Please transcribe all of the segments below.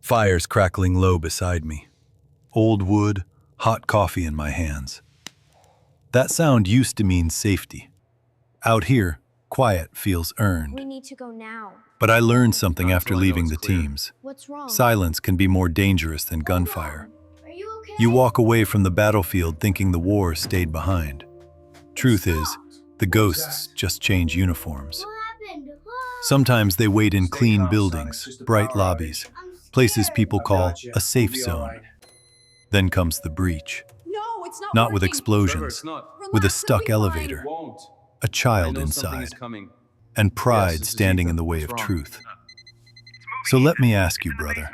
Fires crackling low beside me. Old wood, hot coffee in my hands. That sound used to mean safety. Out here, quiet feels earned. We need to go now. But I learned something Not after until I know leaving it's the clear. teams. What's wrong? Silence can be more dangerous than gunfire. Are you okay? You walk away from the battlefield thinking the war stayed behind. Truth is, the ghosts just change uniforms. What happened? Sometimes they wait in Stay clean calm, son. It's buildings, just a bright power lobbies, I'm places scared. people call Gotcha. a safe You'll be all zone. right. Then comes the breach. No, it's not Not with working. Trevor, explosions, it's not. with a Relax, it'll stuck be fine. elevator, It won't. a I child know something is inside, coming. and pride this is standing in Ethan. the way What's of wrong? truth. So let me ask you, brother,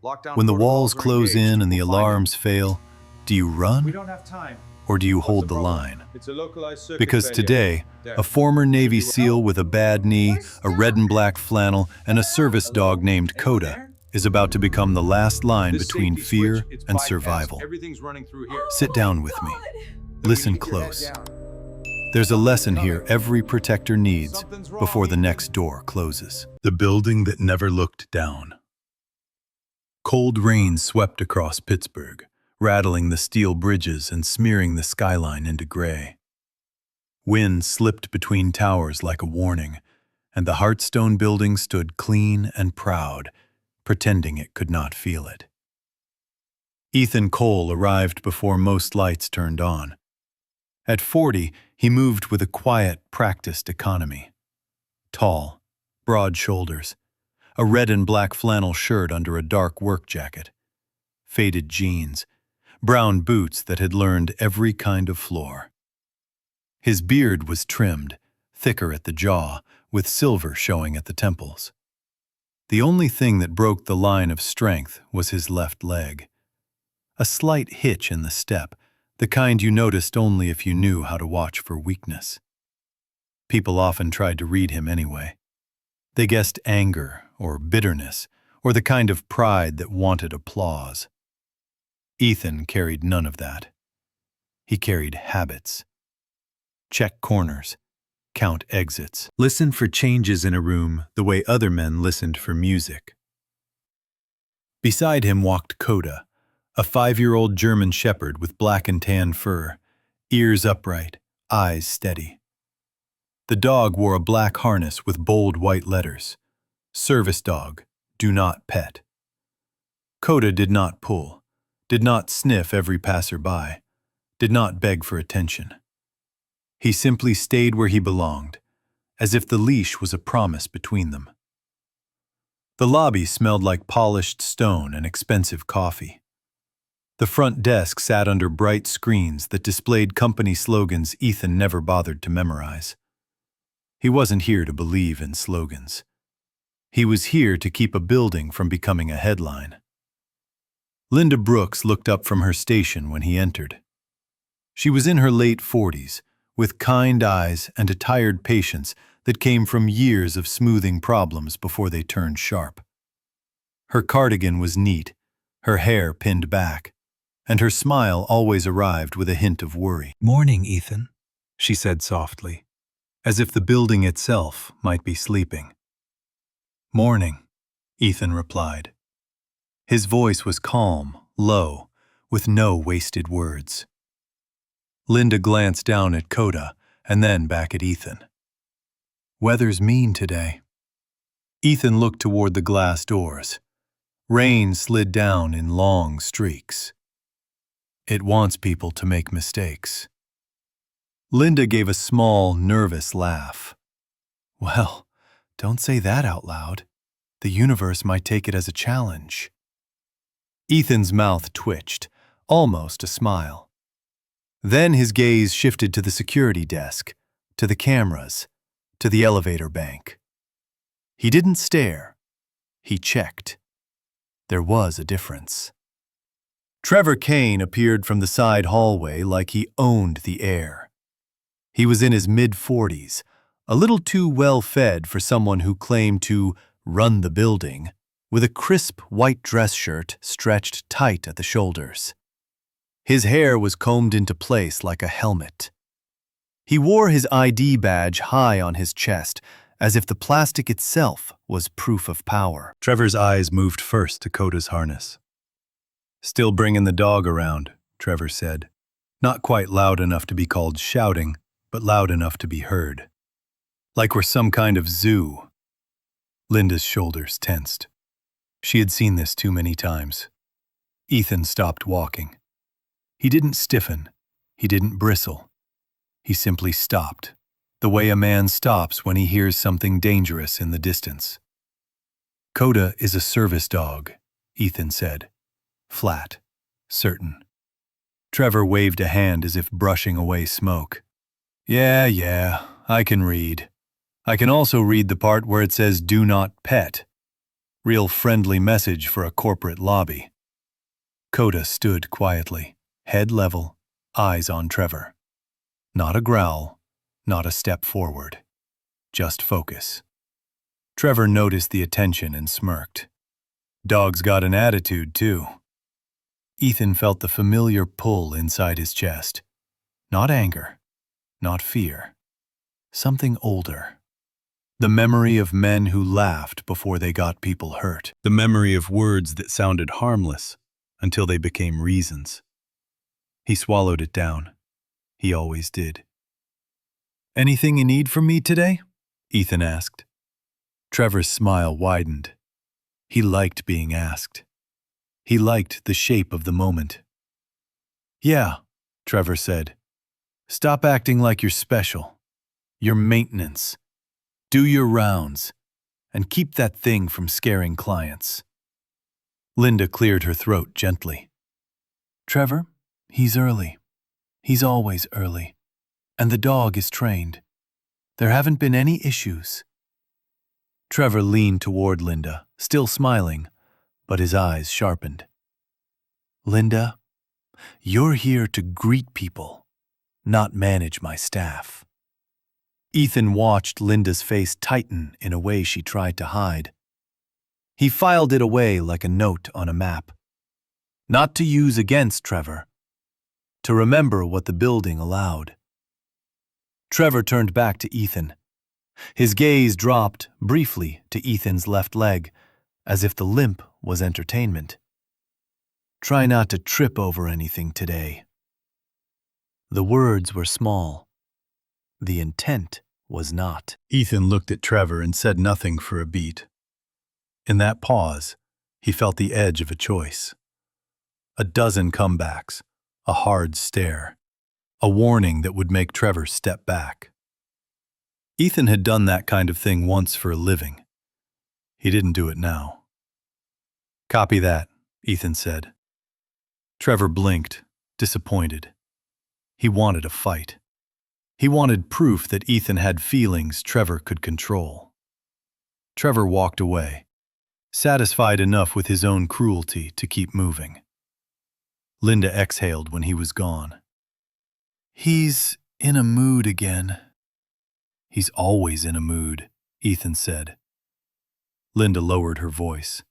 Lockdown when the protocols walls are close engaged. in and the We'll find alarms fail, do you We run don't have time. or do you What's hold the problem? line? It's a localized circuit Because failure. today, There. a former Navy Should we SEAL help? with a bad knee, a red and black flannel, and a service dog named Anyone Coda there? is about to become the last line This between safety fear switch, it's and bypassed. survival. Everything's running through here. Sit down with me. Listen Keep your head close. down. There's a lesson here every protector needs Something's wrong, before the Ethan. next door closes. The building that never looked down. Cold rain swept across Pittsburgh, rattling the steel bridges and smearing the skyline into gray. Wind slipped between towers like a warning, and the Hearthstone building stood clean and proud, pretending it could not feel it. Ethan Cole arrived before most lights turned on. At 40, he moved with a quiet, practiced economy. Tall, broad shoulders, a red and black flannel shirt under a dark work jacket, faded jeans, brown boots that had learned every kind of floor. His beard was trimmed, thicker at the jaw, with silver showing at the temples. The only thing that broke the line of strength was his left leg. A slight hitch in the step, the kind you noticed only if you knew how to watch for weakness. People often tried to read him anyway. They guessed anger or bitterness or the kind of pride that wanted applause. Ethan carried none of that. He carried habits. Check corners, count exits, listen for changes in a room the way other men listened for music. Beside him walked Coda, a 5-year-old German shepherd with black and tan fur, ears upright, eyes steady. The dog wore a black harness with bold white letters. Service dog, do not pet. Coda did not pull, did not sniff every passerby, did not beg for attention. He simply stayed where he belonged, as if the leash was a promise between them. The lobby smelled like polished stone and expensive coffee. The front desk sat under bright screens that displayed company slogans Ethan never bothered to memorize. He wasn't here to believe in slogans. He was here to keep a building from becoming a headline. Linda Brooks looked up from her station when he entered. She was in her late 40s, with kind eyes and a tired patience that came from years of smoothing problems before they turned sharp. Her cardigan was neat, her hair pinned back, and her smile always arrived with a hint of worry. "Morning, Ethan," she said softly, as if the building itself might be sleeping. "Morning," Ethan replied. His voice was calm, low, with no wasted words. Linda glanced down at Coda and then back at Ethan. "Weather's mean today." Ethan looked toward the glass doors. Rain slid down in long streaks. It wants people to make mistakes. Linda gave a small, nervous laugh. "Well, don't say that out loud. The universe might take it as a challenge." Ethan's mouth twitched, almost a smile. Then his gaze shifted to the security desk, to the cameras, to the elevator bank. He didn't stare. He checked. There was a difference. Trevor Kane appeared from the side hallway like he owned the air. He was in his mid-40s, a little too well-fed for someone who claimed to run the building, with a crisp white dress shirt stretched tight at the shoulders. His hair was combed into place like a helmet. He wore his ID badge high on his chest, as if the plastic itself was proof of power. Trevor's eyes moved first to Coda's harness. "Still bringing the dog around," Trevor said. Not quite loud enough to be called shouting, but loud enough to be heard. Like we're some kind of zoo. Linda's shoulders tensed. She had seen this too many times. Ethan stopped walking. He didn't stiffen. He didn't bristle. He simply stopped, the way a man stops when he hears something dangerous in the distance. "Coda is a service dog," Ethan said. Flat, certain. Trevor waved a hand as if brushing away smoke. Yeah, I can read. I can also read the part where it says "do not pet." Real friendly message for a corporate lobby. Coda stood quietly, head level, eyes on Trevor. Not a growl, not a step forward. Just focus. Trevor noticed the attention and smirked. Dog's got an attitude, too. Ethan felt the familiar pull inside his chest. Not anger, not fear. Something older. The memory of men who laughed before they got people hurt. The memory of words that sounded harmless until they became reasons. He swallowed it down. He always did. "Anything you need from me today?" Ethan asked. Trevor's smile widened. He liked being asked. He liked the shape of the moment. "Yeah," Trevor said. "Stop acting like you're special. You're maintenance. Do your rounds, and keep that thing from scaring clients." Linda cleared her throat gently. "Trevor, he's early. He's always early. And the dog is trained. There haven't been any issues." Trevor leaned toward Linda, still smiling, but his eyes sharpened. "Linda, you're here to greet people, not manage my staff." Ethan watched Linda's face tighten in a way she tried to hide. He filed it away like a note on a map. Not to use against Trevor. To remember what the building allowed. Trevor turned back to Ethan. His gaze dropped briefly to Ethan's left leg, as if the limp was entertainment. "Try not to trip over anything today." The words were small. The intent was not. Ethan looked at Trevor and said nothing for a beat. In that pause, he felt the edge of a choice. A dozen comebacks, a hard stare, a warning that would make Trevor step back. Ethan had done that kind of thing once for a living. He didn't do it now. "Copy that," Ethan said. Trevor blinked, disappointed. He wanted a fight. He wanted proof that Ethan had feelings Trevor could control. Trevor walked away, satisfied enough with his own cruelty to keep moving. Linda exhaled when he was gone. "He's in a mood again." "He's always in a mood," Ethan said. Linda lowered her voice.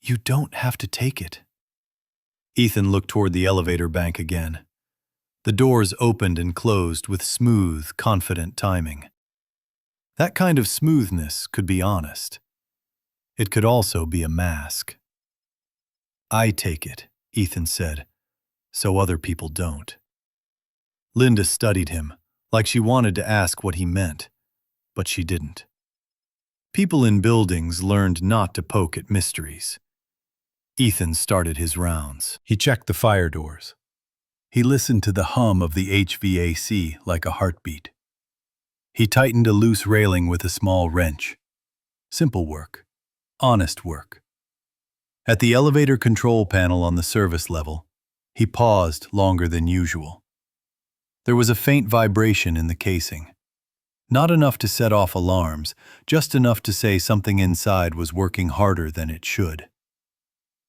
"You don't have to take it." Ethan looked toward the elevator bank again. The doors opened and closed with smooth, confident timing. That kind of smoothness could be honest. It could also be a mask. "I take it," Ethan said, "so other people don't." Linda studied him, like she wanted to ask what he meant, but she didn't. People in buildings learned not to poke at mysteries. Ethan started his rounds. He checked the fire doors. He listened to the hum of the HVAC like a heartbeat. He tightened a loose railing with a small wrench. Simple work. Honest work. At the elevator control panel on the service level, he paused longer than usual. There was a faint vibration in the casing. Not enough to set off alarms, just enough to say something inside was working harder than it should.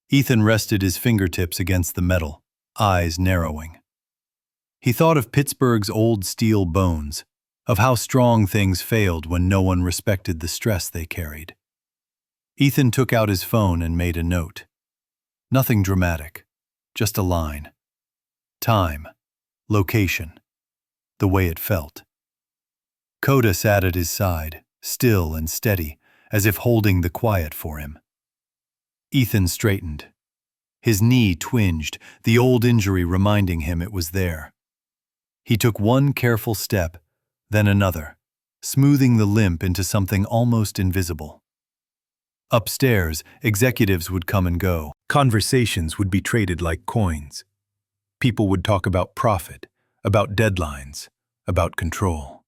Ethan rested his fingertips against the metal, eyes narrowing. He thought of Pittsburgh's old steel bones, of how strong things failed when no one respected the stress they carried. Ethan took out his phone and made a note. Nothing dramatic, just a line. Time, location, the way it felt. Coda sat at his side, still and steady, as if holding the quiet for him. Ethan straightened. His knee twinged, the old injury reminding him it was there. He took one careful step, then another, smoothing the limp into something almost invisible. Upstairs, executives would come and go. Conversations would be traded like coins. People would talk about profit, about deadlines, about control.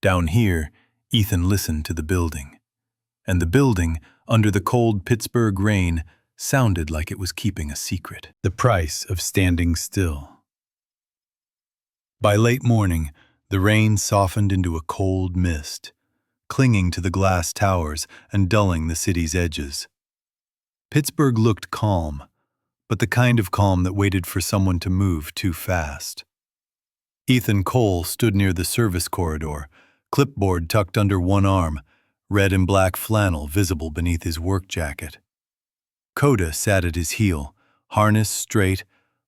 Down here, Ethan listened to the building. And the building, under the cold Pittsburgh rain, sounded like it was keeping a secret. The price of standing still. By late morning, the rain softened into a cold mist, clinging to the glass towers and dulling the city's edges. Pittsburgh looked calm, but the kind of calm that waited for someone to move too fast. Ethan Cole stood near the service corridor, clipboard tucked under one arm, red and black flannel visible beneath his work jacket. Coda sat at his heel, harness straight,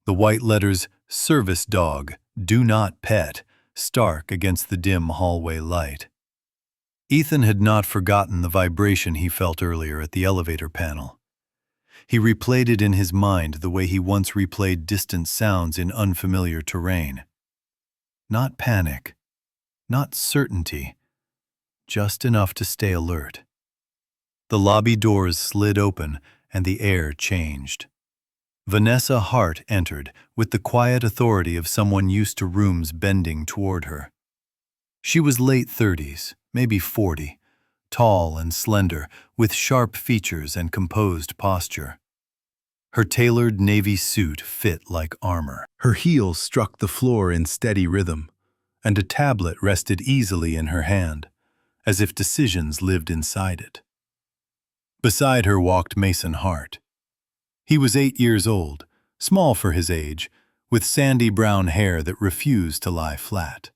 the white letters "Service Dog, Do Not Pet" stark against the dim hallway light. Ethan had not forgotten the vibration he felt earlier at the elevator panel. He replayed it in his mind the way he once replayed distant sounds in unfamiliar terrain. Not panic, not certainty, just enough to stay alert. The lobby doors slid open and the air changed. Vanessa Hart entered with the quiet authority of someone used to rooms bending toward her. She was late 30s, maybe 40, tall and slender, with sharp features and composed posture. Her tailored navy suit fit like armor. Her heels struck the floor in steady rhythm, and a tablet rested easily in her hand, as if decisions lived inside it. Beside her walked Mason Hart. He was 8 years old, small for his age, with sandy brown hair that refused to lie flat.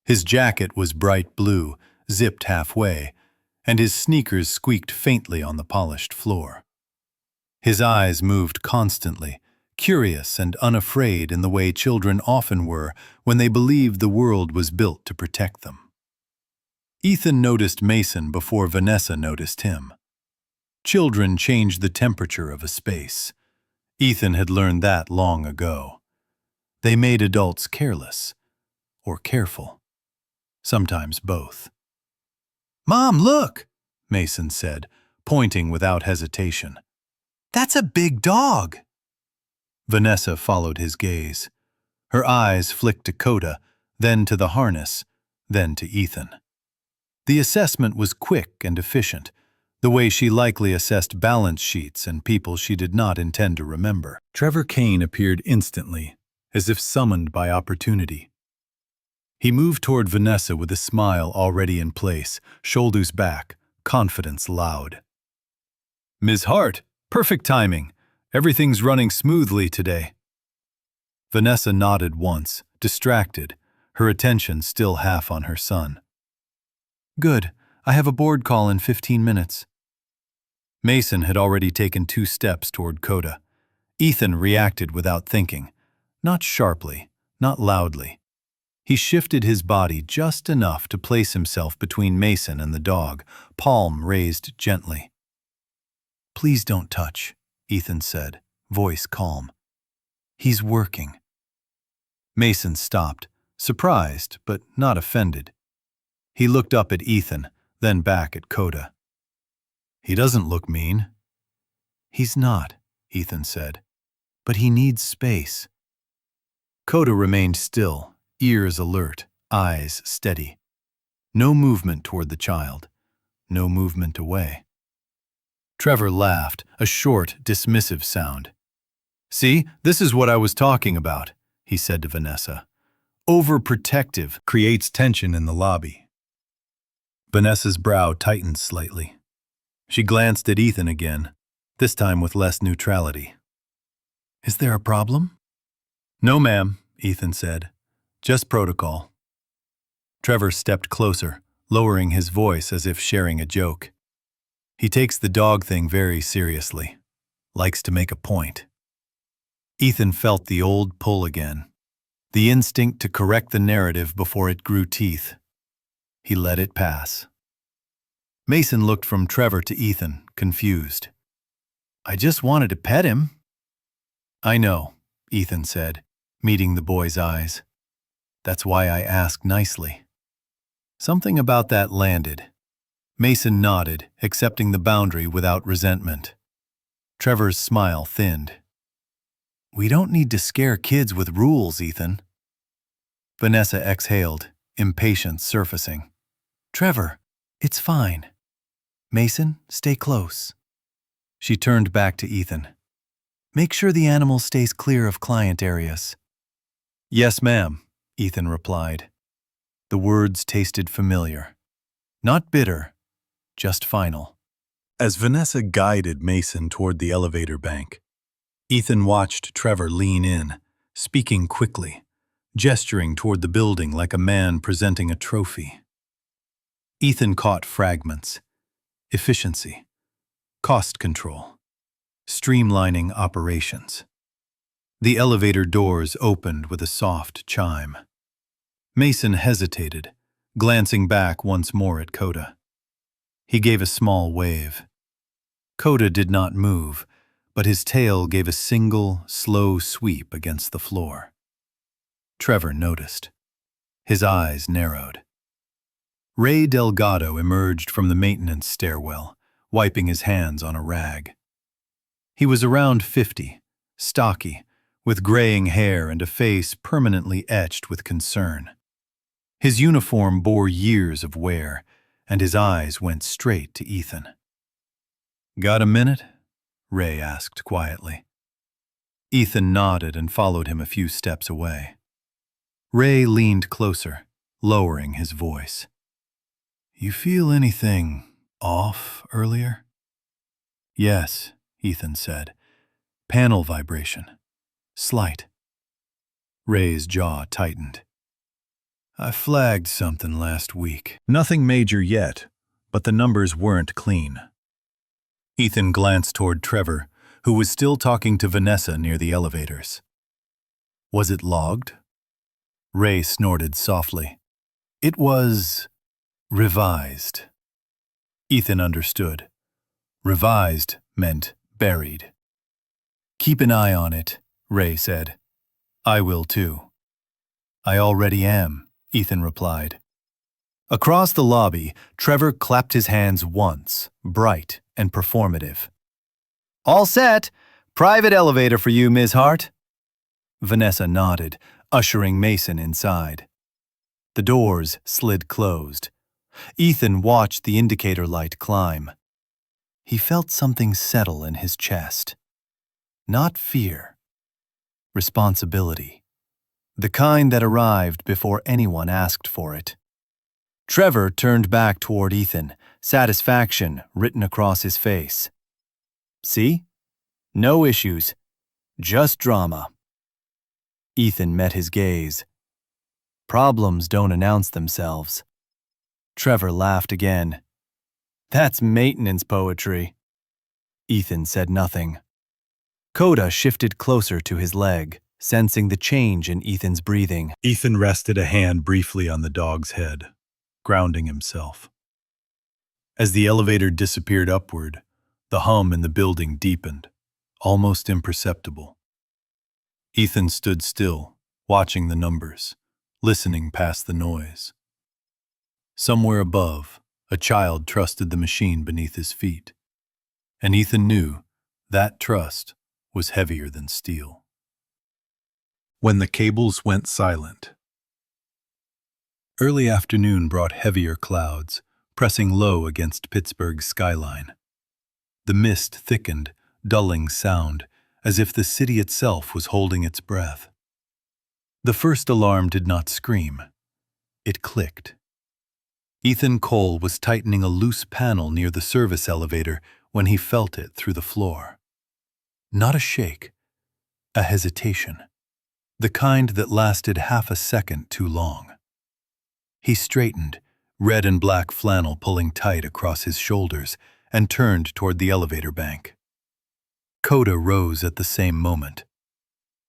His jacket was bright blue, zipped halfway, and his sneakers squeaked faintly on the polished floor. His eyes moved constantly, curious and unafraid in the way children often were when they believed the world was built to protect them. Ethan noticed Mason before Vanessa noticed him. Children change the temperature of a space. Ethan had learned that long ago. They made adults careless, or careful. Sometimes both. "Mom, look!" Mason said, pointing without hesitation. "That's a big dog!" Vanessa followed his gaze. Her eyes flicked to Coda, then to the harness, then to Ethan. The assessment was quick and efficient, the way she likely assessed balance sheets and people she did not intend to remember. Trevor Kane appeared instantly, as if summoned by opportunity. He moved toward Vanessa with a smile already in place, shoulders back, confidence loud. "Ms. Hart, perfect timing. Everything's running smoothly today." Vanessa nodded once, distracted, her attention still half on her son. "Good. I have a board call in 15 minutes. Mason had already taken 2 steps toward Coda. Ethan reacted without thinking, not sharply, not loudly. He shifted his body just enough to place himself between Mason and the dog, palm raised gently. "Please don't touch," Ethan said, voice calm. "He's working." Mason stopped, surprised but not offended. He looked up at Ethan, then back at Coda. "He doesn't look mean." "He's not," Ethan said, "but he needs space." Coda remained still, ears alert, eyes steady. No movement toward the child, no movement away. Trevor laughed, a short, dismissive sound. "See, this is what I was talking about," he said to Vanessa. "Overprotective creates tension in the lobby." Vanessa's brow tightened slightly. She glanced at Ethan again, this time with less neutrality. "Is there a problem?" "No, ma'am," Ethan said. "Just protocol." Trevor stepped closer, lowering his voice as if sharing a joke. "He takes the dog thing very seriously. Likes to make a point." Ethan felt the old pull again, the instinct to correct the narrative before it grew teeth. He let it pass. Mason looked from Trevor to Ethan, confused. I just wanted to pet him. I know, Ethan said, meeting the boy's eyes. That's why I asked nicely. Something about that landed. Mason nodded, accepting the boundary without resentment. Trevor's smile thinned. We don't need to scare kids with rules, Ethan. Vanessa exhaled, impatience surfacing. Trevor, it's fine. Mason, stay close. She turned back to Ethan. Make sure the animal stays clear of client areas. Yes, ma'am, Ethan replied. The words tasted familiar. Not bitter, just final. As Vanessa guided Mason toward the elevator bank, Ethan watched Trevor lean in, speaking quickly, gesturing toward the building like a man presenting a trophy. Ethan caught fragments. Efficiency, cost control, streamlining operations. The elevator doors opened with a soft chime. Mason hesitated, glancing back once more at Coda. He gave a small wave. Coda did not move, but his tail gave a single, slow sweep against the floor. Trevor noticed. His eyes narrowed. Ray Delgado emerged from the maintenance stairwell, wiping his hands on a rag. He was around 50, stocky, with graying hair and a face permanently etched with concern. His uniform bore years of wear, and his eyes went straight to Ethan. Got a minute? Ray asked quietly. Ethan nodded and followed him a few steps away. Ray leaned closer, lowering his voice. You feel anything off earlier? Yes, Ethan said. Panel vibration. Slight. Ray's jaw tightened. I flagged something last week. Nothing major yet, but the numbers weren't clean. Ethan glanced toward Trevor, who was still talking to Vanessa near the elevators. Was it logged? Ray snorted softly. It was revised. Ethan understood. Revised meant buried. Keep an eye on it, Ray said. I will too. I already am, Ethan replied. Across the lobby, Trevor clapped his hands once, bright and performative. All set! Private elevator for you, Ms. Hart. Vanessa nodded, ushering Mason inside. The doors slid closed. Ethan watched the indicator light climb. He felt something settle in his chest. Not fear. Responsibility. The kind that arrived before anyone asked for it. Trevor turned back toward Ethan, satisfaction written across his face. See? No issues. Just drama. Ethan met his gaze. Problems don't announce themselves. Trevor laughed again. That's maintenance poetry. Ethan said nothing. Coda shifted closer to his leg, sensing the change in Ethan's breathing. Ethan rested a hand briefly on the dog's head, grounding himself. As the elevator disappeared upward, the hum in the building deepened, almost imperceptible. Ethan stood still, watching the numbers, listening past the noise. Somewhere above, a child trusted the machine beneath his feet, and Ethan knew that trust was heavier than steel. When the cables went silent. Early afternoon brought heavier clouds, pressing low against Pittsburgh's skyline. The mist thickened, dulling sound, as if the city itself was holding its breath. The first alarm did not scream. It clicked. Ethan Cole was tightening a loose panel near the service elevator when he felt it through the floor. Not a shake, a hesitation, the kind that lasted half a second too long. He straightened, red and black flannel pulling tight across his shoulders, and turned toward the elevator bank. Coda rose at the same moment.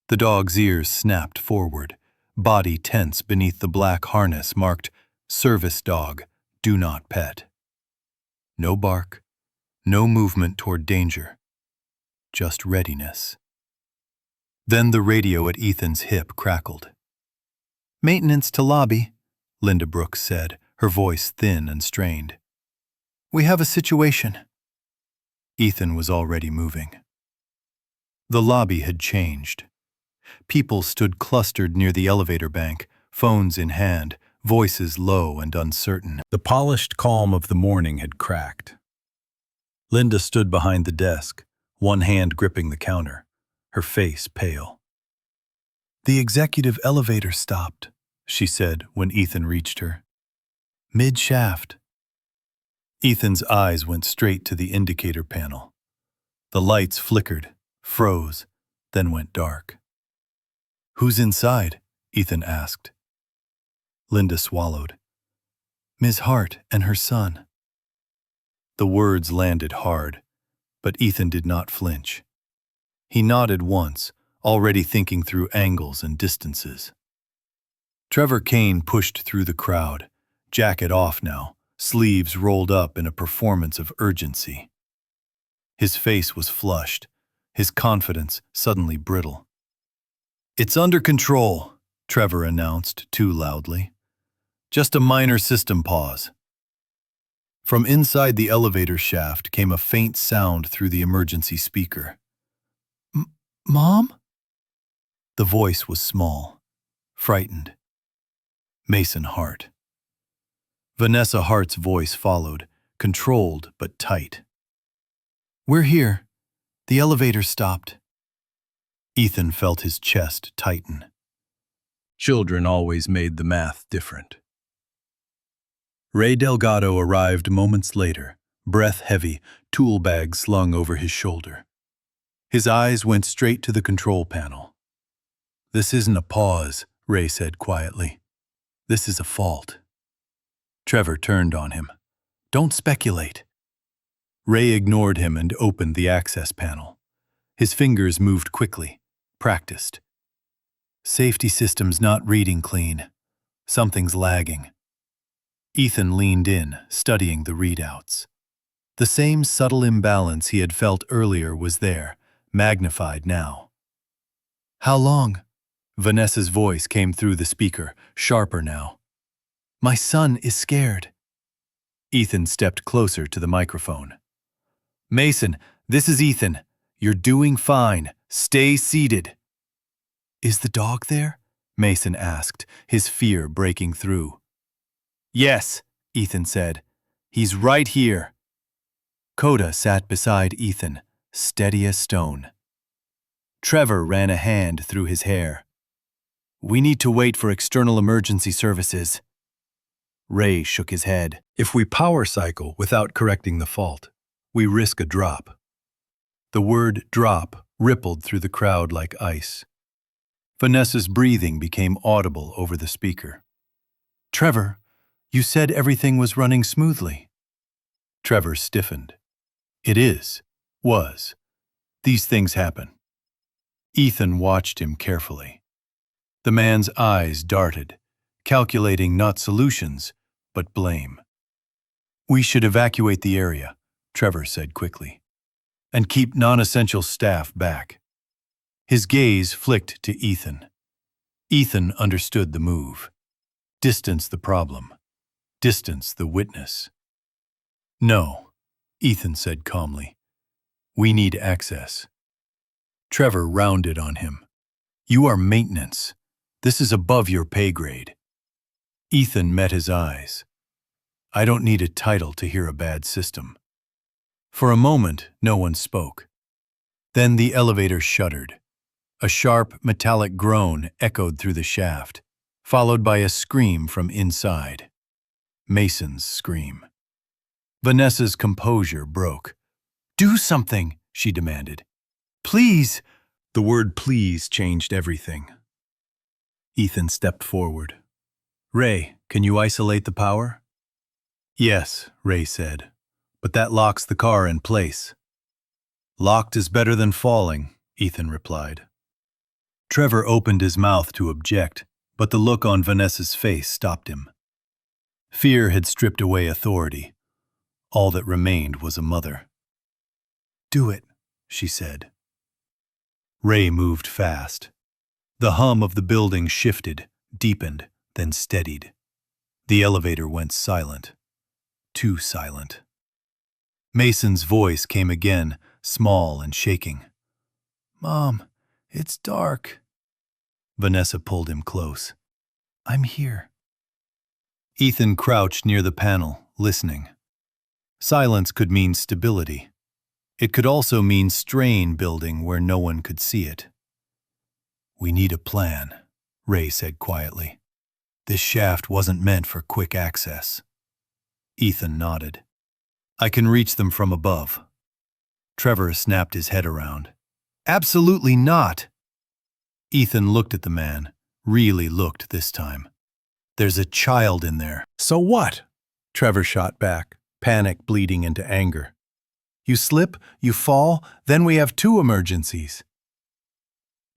The dog's ears snapped forward, body tense beneath the black harness marked Service dog, do not pet. No bark, no movement toward danger, just readiness. Then the radio at Ethan's hip crackled. "Maintenance to lobby," Linda Brooks said, her voice thin and strained. "We have a situation." Ethan was already moving. The lobby had changed. People stood clustered near the elevator bank, phones in hand, voices low and uncertain. The polished calm of the morning had cracked. Linda stood behind the desk, one hand gripping the counter, her face pale. "The executive elevator stopped," she said when Ethan reached her. "Mid-shaft." Ethan's eyes went straight to the indicator panel. The lights flickered, froze, then went dark. "Who's inside?" Ethan asked. Linda swallowed. "Ms. Hart and her son." The words landed hard, but Ethan did not flinch. He nodded once, already thinking through angles and distances. Trevor Kane pushed through the crowd, jacket off now, sleeves rolled up in a performance of urgency. His face was flushed, his confidence suddenly brittle. "It's under control," Trevor announced too loudly. "Just a minor system pause." From inside the elevator shaft came a faint sound through the emergency speaker. "Mom?" The voice was small, frightened. Mason Hart. Vanessa Hart's voice followed, controlled but tight. "We're here. The elevator stopped." Ethan felt his chest tighten. Children always made the math different. Ray Delgado arrived moments later, breath heavy, tool bag slung over his shoulder. His eyes went straight to the control panel. "This isn't a pause," Ray said quietly. "This is a fault." Trevor turned on him. "Don't speculate." Ray ignored him and opened the access panel. His fingers moved quickly, practiced. "Safety system's not reading clean. Something's lagging." Ethan leaned in, studying the readouts. The same subtle imbalance he had felt earlier was there, magnified now. "How long?" Vanessa's voice came through the speaker, sharper now. "My son is scared." Ethan stepped closer to the microphone. "Mason, this is Ethan. You're doing fine. Stay seated." "Is the dog there?" Mason asked, his fear breaking through. "Yes," Ethan said. "He's right here." Coda sat beside Ethan, steady as stone. Trevor ran a hand through his hair. "We need to wait for external emergency services." Ray shook his head. "If we power cycle without correcting the fault, we risk a drop." The word drop rippled through the crowd like ice. Vanessa's breathing became audible over the speaker. "Trevor, you said everything was running smoothly." Trevor stiffened. Was. These things happen." Ethan watched him carefully. The man's eyes darted, calculating not solutions, but blame. "We should evacuate the area," Trevor said quickly, "and keep non-essential staff back." His gaze flicked to Ethan. Ethan understood the move. Distance the problem. Distance the witness. "No," Ethan said calmly. "We need access." Trevor rounded on him. "You are maintenance. This is above your pay grade." Ethan met his eyes. "I don't need a title to hear a bad system." For a moment, no one spoke. Then the elevator shuddered. A sharp, metallic groan echoed through the shaft, followed by a scream from inside. Mason's scream. Vanessa's composure broke. "Do something," she demanded. "Please." The word please changed everything. Ethan stepped forward. "Ray, can you isolate the power?" "Yes," Ray said, "but that locks the car in place." "Locked is better than falling," Ethan replied. Trevor opened his mouth to object, but the look on Vanessa's face stopped him. Fear had stripped away authority. All that remained was a mother. "Do it," she said. Ray moved fast. The hum of the building shifted, deepened, then steadied. The elevator went silent. Too silent. Mason's voice came again, small and shaking. "Mom, it's dark." Vanessa pulled him close. "I'm here." Ethan crouched near the panel, listening. Silence could mean stability. It could also mean strain building where no one could see it. "We need a plan," Ray said quietly. "This shaft wasn't meant for quick access." Ethan nodded. "I can reach them from above." Trevor snapped his head around. "Absolutely not!" Ethan looked at the man, really looked this time. "There's a child in there." "So what?" Trevor shot back, panic bleeding into anger. "You slip, you fall, then we have two emergencies."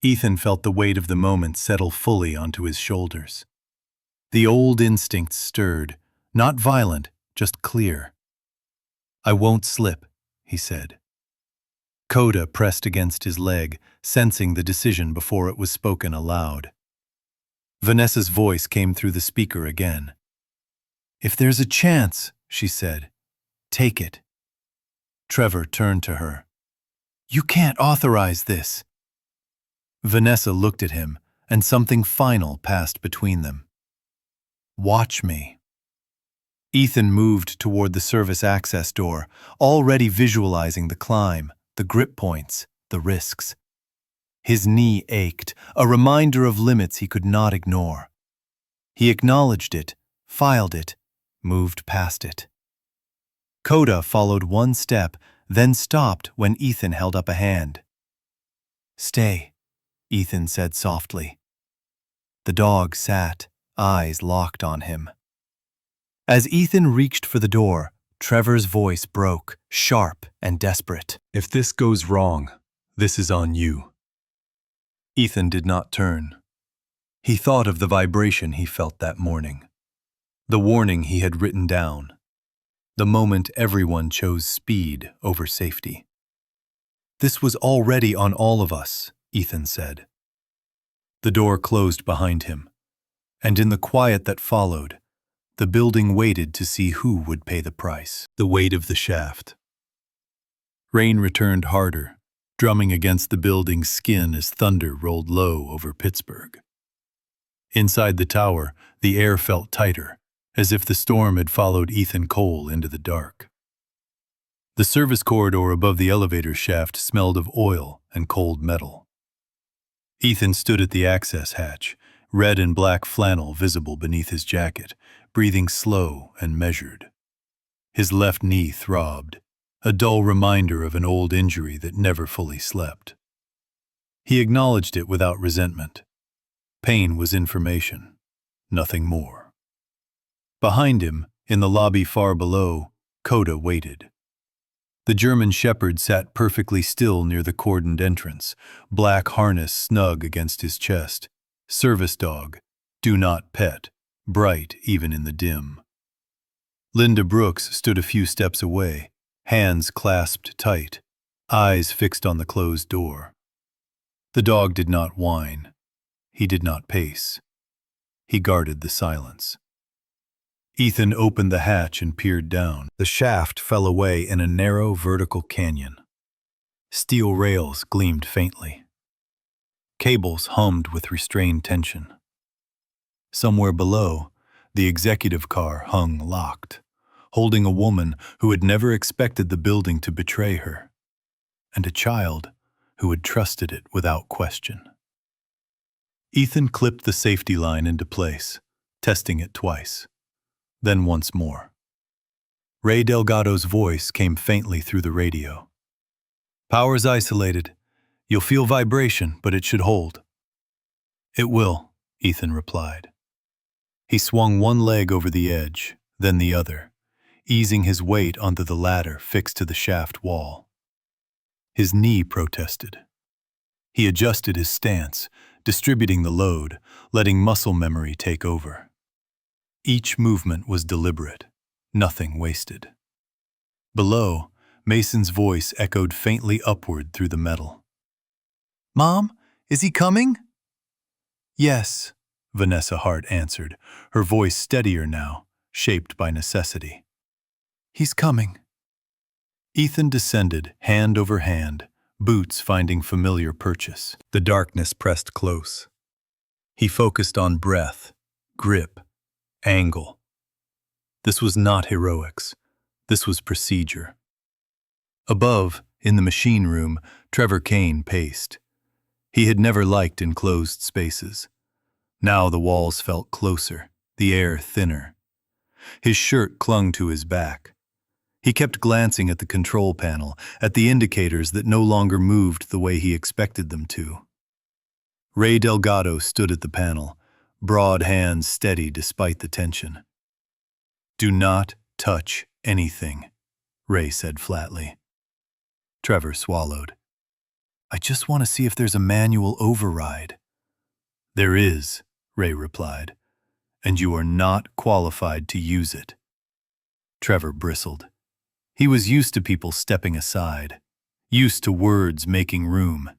Ethan felt the weight of the moment settle fully onto his shoulders. The old instincts stirred, not violent, just clear. "I won't slip," he said. Coda pressed against his leg, sensing the decision before it was spoken aloud. Vanessa's voice came through the speaker again. "If there's a chance," she said, "take it." Trevor turned to her. "You can't authorize this." Vanessa looked at him, and something final passed between them. "Watch me." Ethan moved toward the service access door, already visualizing the climb, the grip points, the risks. His knee ached, a reminder of limits he could not ignore. He acknowledged it, filed it, moved past it. Coda followed one step, then stopped when Ethan held up a hand. "Stay," Ethan said softly. The dog sat, eyes locked on him. As Ethan reached for the door, Trevor's voice broke, sharp and desperate. "If this goes wrong, this is on you." Ethan did not turn. He thought of the vibration he felt that morning, the warning he had written down, the moment everyone chose speed over safety. "This was already on all of us," Ethan said. The door closed behind him, and in the quiet that followed, the building waited to see who would pay the price. The weight of the shaft. Rain returned harder, drumming against the building's skin as thunder rolled low over Pittsburgh. Inside the tower, the air felt tighter, as if the storm had followed Ethan Cole into the dark. The service corridor above the elevator shaft smelled of oil and cold metal. Ethan stood at the access hatch, red and black flannel visible beneath his jacket, breathing slow and measured. His left knee throbbed, a dull reminder of an old injury that never fully slept. He acknowledged it without resentment. Pain was information, nothing more. Behind him, in the lobby far below, Coda waited. The German shepherd sat perfectly still near the cordoned entrance, black harness snug against his chest. Service dog, do not pet, bright even in the dim. Linda Brooks stood a few steps away, hands clasped tight, eyes fixed on the closed door. The dog did not whine. He did not pace. He guarded the silence. Ethan opened the hatch and peered down. The shaft fell away in a narrow vertical canyon. Steel rails gleamed faintly. Cables hummed with restrained tension. Somewhere below, the executive car hung locked, holding a woman who had never expected the building to betray her, and a child who had trusted it without question. Ethan clipped the safety line into place, testing it twice, then once more. Ray Delgado's voice came faintly through the radio. "Power's isolated. You'll feel vibration, but it should hold." "It will," Ethan replied. He swung one leg over the edge, then the other, easing his weight onto the ladder fixed to the shaft wall. His knee protested. He adjusted his stance, distributing the load, letting muscle memory take over. Each movement was deliberate, nothing wasted. Below, Mason's voice echoed faintly upward through the metal. "Mom, is he coming?" "Yes," Vanessa Hart answered, her voice steadier now, shaped by necessity. "He's coming." Ethan descended, hand over hand, boots finding familiar purchase. The darkness pressed close. He focused on breath, grip, angle. This was not heroics. This was procedure. Above, in the machine room, Trevor Kane paced. He had never liked enclosed spaces. Now the walls felt closer, the air thinner. His shirt clung to his back. He kept glancing at the control panel, at the indicators that no longer moved the way he expected them to. Ray Delgado stood at the panel, broad hands steady despite the tension. "Do not touch anything," Ray said flatly. Trevor swallowed. "I just want to see if there's a manual override." "There is," Ray replied, "and you are not qualified to use it." Trevor bristled. He was used to people stepping aside, used to words making room.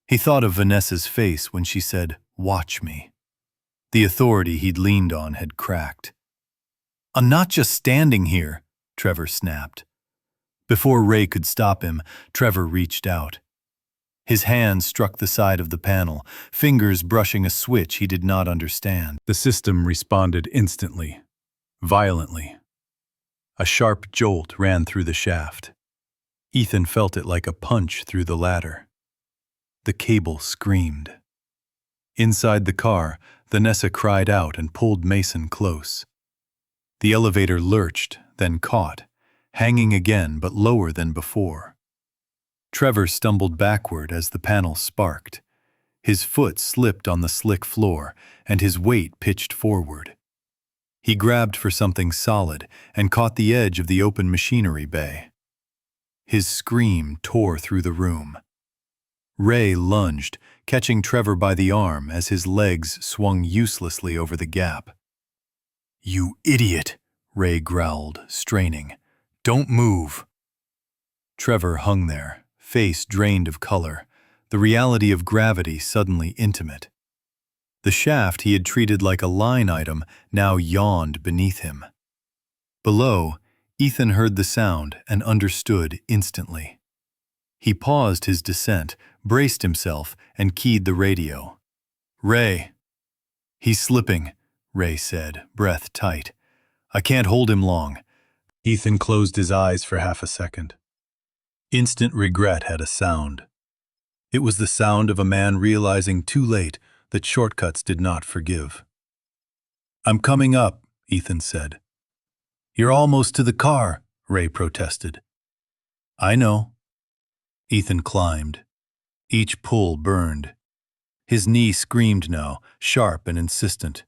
He thought of Vanessa's face when she said, "Watch me." The authority he'd leaned on had cracked. "I'm not just standing here," Trevor snapped. Before Ray could stop him, Trevor reached out. His hand struck the side of the panel, fingers brushing a switch he did not understand. The system responded instantly, violently. A sharp jolt ran through the shaft. Ethan felt it like a punch through the ladder. The cable screamed. Inside the car, Vanessa cried out and pulled Mason close. The elevator lurched, then caught, hanging again but lower than before. Trevor stumbled backward as the panel sparked. His foot slipped on the slick floor, and his weight pitched forward. He grabbed for something solid and caught the edge of the open machinery bay. His scream tore through the room. Ray lunged, catching Trevor by the arm as his legs swung uselessly over the gap. "You idiot," Ray growled, straining. "Don't move." Trevor hung there, face drained of color, the reality of gravity suddenly intimate. The shaft he had treated like a line item now yawned beneath him. Below, Ethan heard the sound and understood instantly. He paused his descent, braced himself, and keyed the radio. "Ray." "He's slipping," Ray said, breath tight. "I can't hold him long." Ethan closed his eyes for half a second. Instant regret had a sound. It was the sound of a man realizing too late that shortcuts did not forgive. "I'm coming up," Ethan said. "You're almost to the car," Ray protested. "I know." Ethan climbed. Each pull burned. His knee screamed now, sharp and insistent.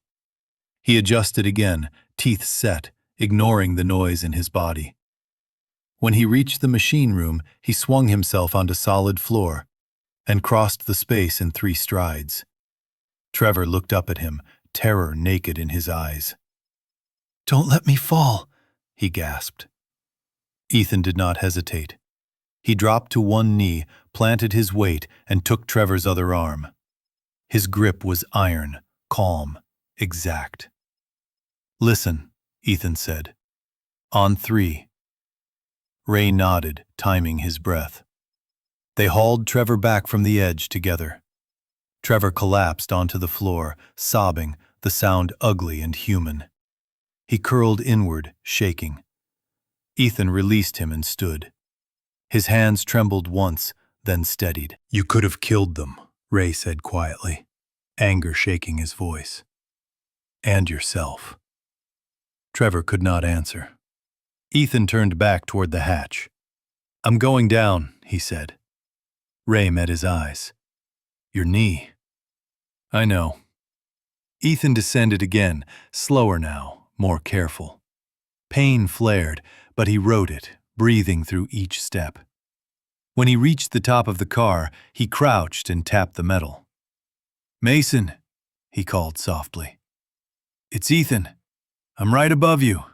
He adjusted again, teeth set, ignoring the noise in his body. When he reached the machine room, he swung himself onto solid floor and crossed the space in 3 strides. Trevor looked up at him, terror naked in his eyes. "Don't let me fall," he gasped. Ethan did not hesitate. He dropped to one knee, planted his weight, and took Trevor's other arm. His grip was iron, calm, exact. "Listen," Ethan said. "On 3. Ray nodded, timing his breath. They hauled Trevor back from the edge together. Trevor collapsed onto the floor, sobbing, the sound ugly and human. He curled inward, shaking. Ethan released him and stood. His hands trembled once, then steadied. "You could have killed them," Ray said quietly, anger shaking his voice. "And yourself." Trevor could not answer. Ethan turned back toward the hatch. "I'm going down," he said. Ray met his eyes. "Your knee." "I know." Ethan descended again, slower now, more careful. Pain flared, but he rode it, breathing through each step. When he reached the top of the car, he crouched and tapped the metal. "Mason," he called softly. "It's Ethan." I'm right above you.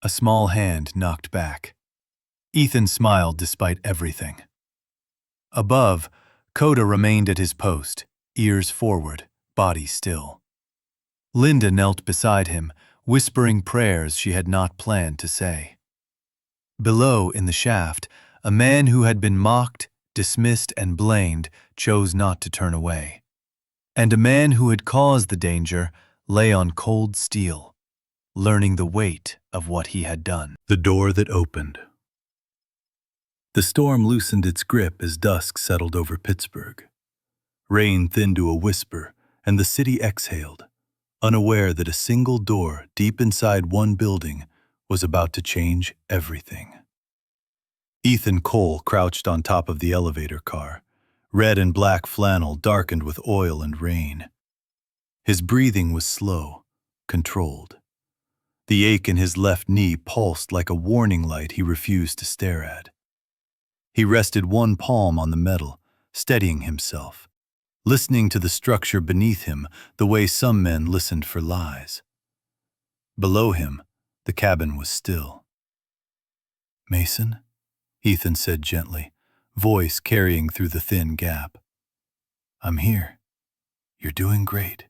A small hand knocked back. Ethan smiled despite everything. Above, Coda remained at his post, ears forward, body still. Linda knelt beside him, whispering prayers she had not planned to say. Below, in the shaft, a man who had been mocked, dismissed, and blamed chose not to turn away. And a man who had caused the danger lay on cold steel, learning the weight of what he had done. The door that opened. The storm loosened its grip as dusk settled over Pittsburgh. Rain thinned to a whisper, and the city exhaled, unaware that a single door deep inside one building was about to change everything. Ethan Cole crouched on top of the elevator car, red and black flannel darkened with oil and rain. His breathing was slow, controlled. The ache in his left knee pulsed like a warning light he refused to stare at. He rested one palm on the metal, steadying himself, listening to the structure beneath him the way some men listened for lies. Below him, the cabin was still. "Mason?" Ethan said gently, voice carrying through the thin gap. "I'm here. You're doing great."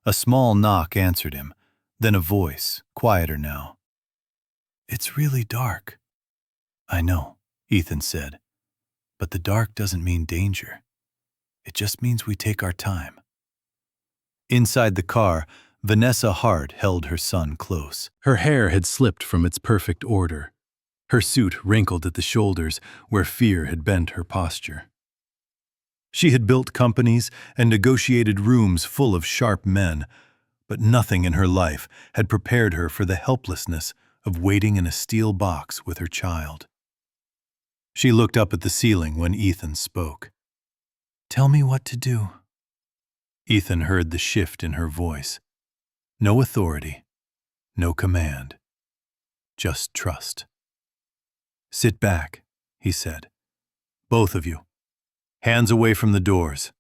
A small knock answered him, then a voice, quieter now. "It's really dark." "I know," Ethan said, "but the dark doesn't mean danger. It just means we take our time." Inside the car, Vanessa Hart held her son close. Her hair had slipped from its perfect order. Her suit wrinkled at the shoulders where fear had bent her posture. She had built companies and negotiated rooms full of sharp men, but nothing in her life had prepared her for the helplessness of waiting in a steel box with her child. She looked up at the ceiling when Ethan spoke. "Tell me what to do." Ethan heard the shift in her voice. No authority, no command, just trust. "Sit back," he said. "Both of you. Hands away from the doors."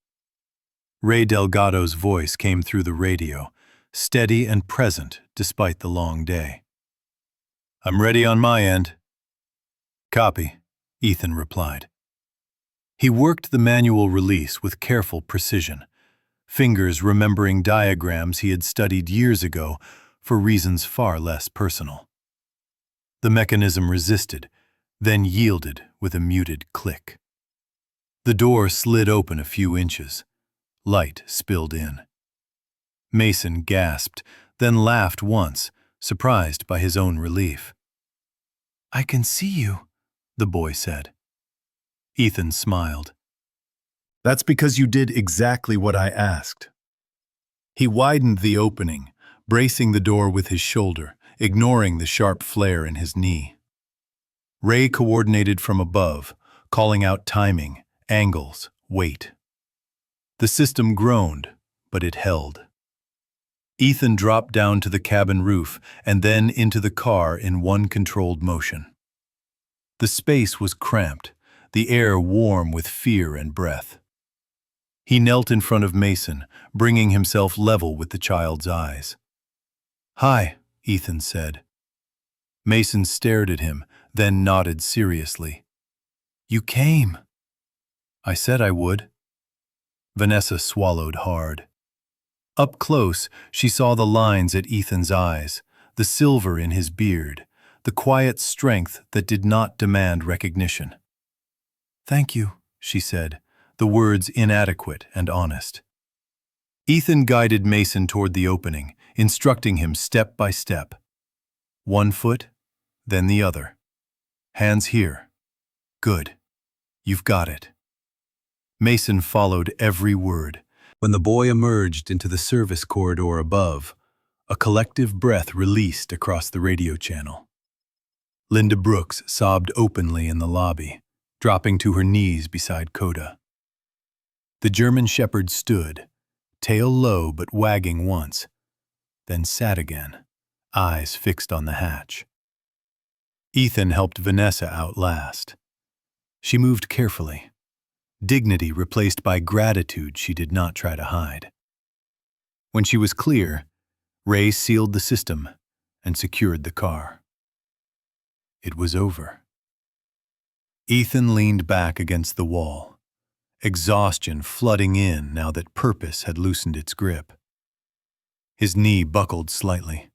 Ray Delgado's voice came through the radio, steady and present despite the long day. "I'm ready on my end." "Copy," Ethan replied. He worked the manual release with careful precision, fingers remembering diagrams he had studied years ago for reasons far less personal. The mechanism resisted, then yielded with a muted click. The door slid open a few inches. Light spilled in. Mason gasped, then laughed once, surprised by his own relief. "I can see you," the boy said. Ethan smiled. "That's because you did exactly what I asked." He widened the opening, bracing the door with his shoulder, ignoring the sharp flare in his knee. Ray coordinated from above, calling out timing, angles, weight. The system groaned, but it held. Ethan dropped down to the cabin roof and then into the car in one controlled motion. The space was cramped, the air warm with fear and breath. He knelt in front of Mason, bringing himself level with the child's eyes. "Hi," Ethan said. Mason stared at him, then nodded seriously. "You came." "I said I would." Vanessa swallowed hard. Up close, she saw the lines at Ethan's eyes, the silver in his beard, the quiet strength that did not demand recognition. "Thank you," she said, the words inadequate and honest. Ethan guided Mason toward the opening, instructing him step by step. One foot, then the other. "Hands here." "Good. You've got it." Mason followed every word. When the boy emerged into the service corridor above, a collective breath released across the radio channel. Linda Brooks sobbed openly in the lobby, dropping to her knees beside Coda. The German shepherd stood, tail low but wagging once, then sat again, eyes fixed on the hatch. Ethan helped Vanessa out last. She moved carefully, dignity replaced by gratitude she did not try to hide. When she was clear, Ray sealed the system and secured the car. It was over. Ethan leaned back against the wall, exhaustion flooding in now that purpose had loosened its grip. His knee buckled slightly.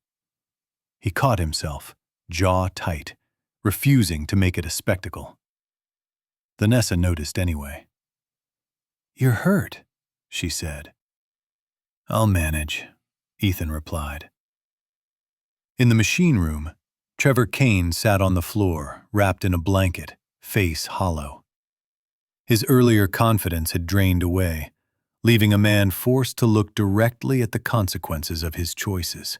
He caught himself, jaw tight, refusing to make it a spectacle. Vanessa noticed anyway. "You're hurt," she said. "I'll manage," Ethan replied. In the machine room, Trevor Kane sat on the floor, wrapped in a blanket, face hollow. His earlier confidence had drained away, leaving a man forced to look directly at the consequences of his choices.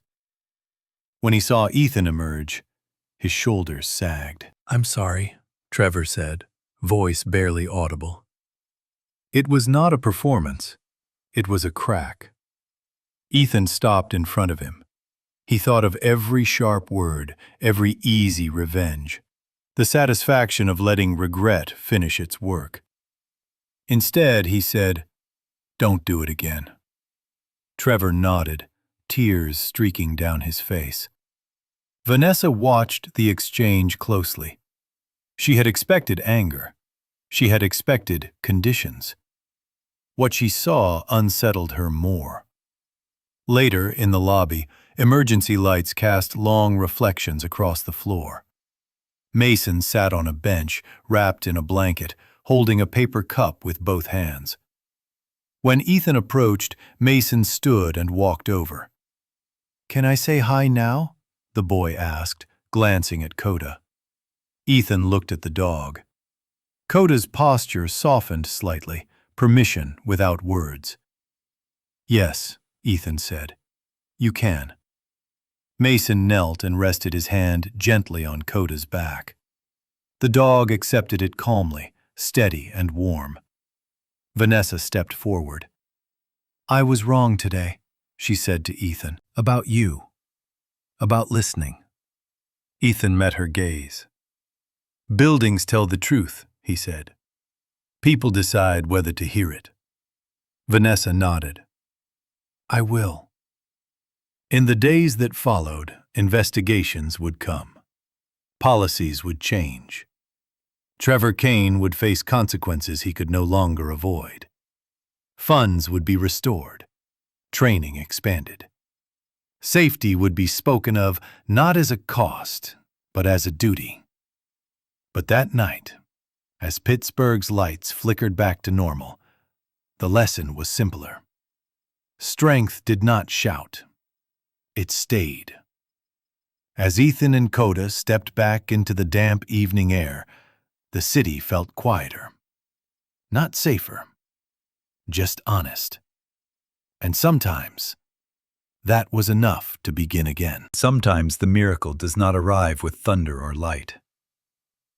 When he saw Ethan emerge, his shoulders sagged. "I'm sorry," Trevor said, voice barely audible. It was not a performance. It was a crack. Ethan stopped in front of him. He thought of every sharp word, every easy revenge, the satisfaction of letting regret finish its work. Instead, he said, "Don't do it again." Trevor nodded, tears streaking down his face. Vanessa watched the exchange closely. She had expected anger. She had expected conditions. What she saw unsettled her more. Later, in the lobby, emergency lights cast long reflections across the floor. Mason sat on a bench, wrapped in a blanket, holding a paper cup with both hands. When Ethan approached, Mason stood and walked over. "Can I say hi now?" the boy asked, glancing at Coda. Ethan looked at the dog. Coda's posture softened slightly, permission without words. "Yes," Ethan said. "You can." Mason knelt and rested his hand gently on Coda's back. The dog accepted it calmly, steady and warm. Vanessa stepped forward. "I was wrong today," she said to Ethan. "About you. About listening." Ethan met her gaze. "Buildings tell the truth," he said. "People decide whether to hear it." Vanessa nodded. "I will." In the days that followed, investigations would come. Policies would change. Trevor Kane would face consequences he could no longer avoid. Funds would be restored. Training expanded. Safety would be spoken of not as a cost, but as a duty. But that night, as Pittsburgh's lights flickered back to normal, the lesson was simpler. Strength did not shout. It stayed. As Ethan and Coda stepped back into the damp evening air, the city felt quieter. Not safer, just honest. And sometimes, that was enough to begin again. Sometimes the miracle does not arrive with thunder or light.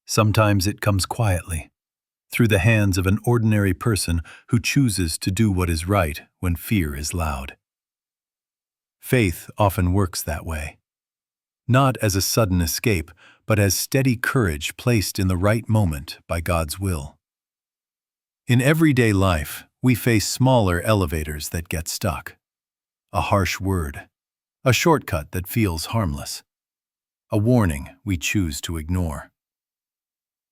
Sometimes it comes quietly, through the hands of an ordinary person who chooses to do what is right when fear is loud. Faith often works that way, not as a sudden escape, but as steady courage placed in the right moment by God's will. In everyday life, we face smaller elevators that get stuck. A harsh word, a shortcut that feels harmless, a warning we choose to ignore.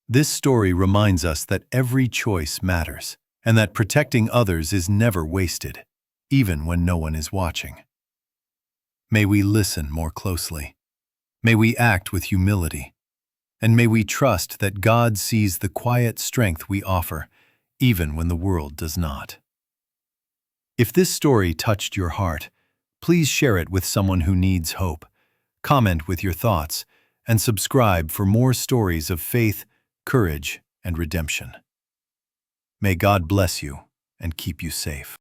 This story reminds us that every choice matters, and that protecting others is never wasted, even when no one is watching. May we listen more closely. May we act with humility. And may we trust that God sees the quiet strength we offer, even when the world does not. If this story touched your heart, please share it with someone who needs hope. Comment with your thoughts, and subscribe for more stories of faith, courage, and redemption. May God bless you and keep you safe.